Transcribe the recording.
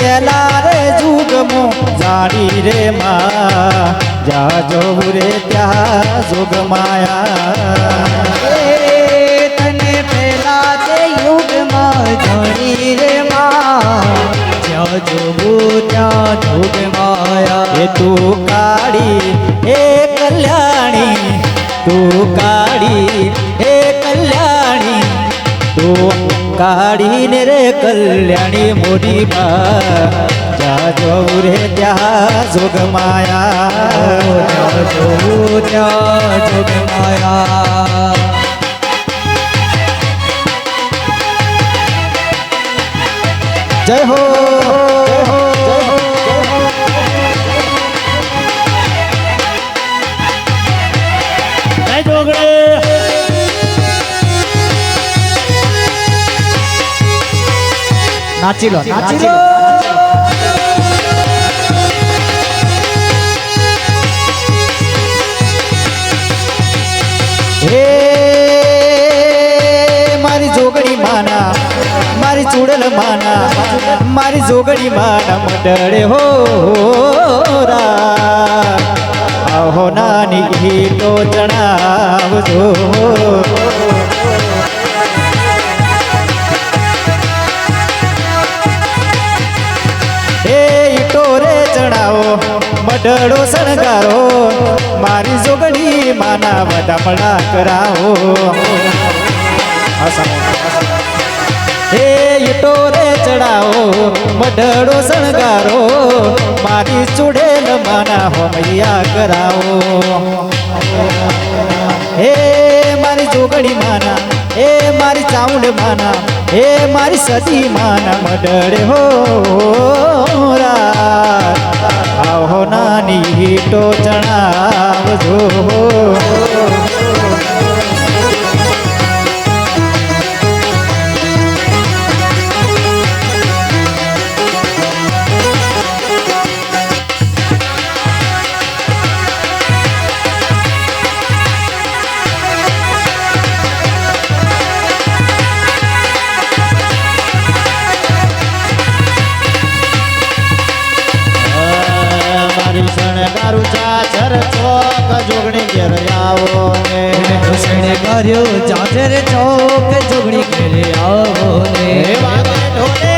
પેલા રે જુગમો જાડી રે માં જા જોવું રે ત્યાં જોગ માયા તને પેલા તે યુગમાં જાણી રે માં જ્યાં જોવું ત્યાં જોગ માયા એ તું કાળી હે કલ્યાણી તું કાળી હે કલ્યાણી તું કાળી ને રે કલ્યાણી મોડી માં જા જોવું રે ત્યાં જોગ માયા જ્યાં જોવું ત્યાં જોગ માયા જય હો નાચી લો નાચી લો હે મારી જોગણી માના મારી ચૂડલ માના મારી જોગણી માના મંડળે હો આહો નાની હીટો જણાવજો હે ઈટો રે ચડાવો મઢડો શણગારો મારી જોગણી માના વધામણા કરાવો હે ઈટો રે ચડાવો મઢડો શણગારો મારી ચૂડેલ માના હોમૈયા કરાવો હે મારી જોગણી માના હે મારી ચાઉંડ માના હે મારી સતી માના મઢડે હો આહો નાની હીટો જણાવજો શણગારું ચાચર ચોક જોગણી ઘેર આવો ને શણગાર્યો ચાચર ચોક જોગણી ઘેર આવો ને વાગે ઢોલે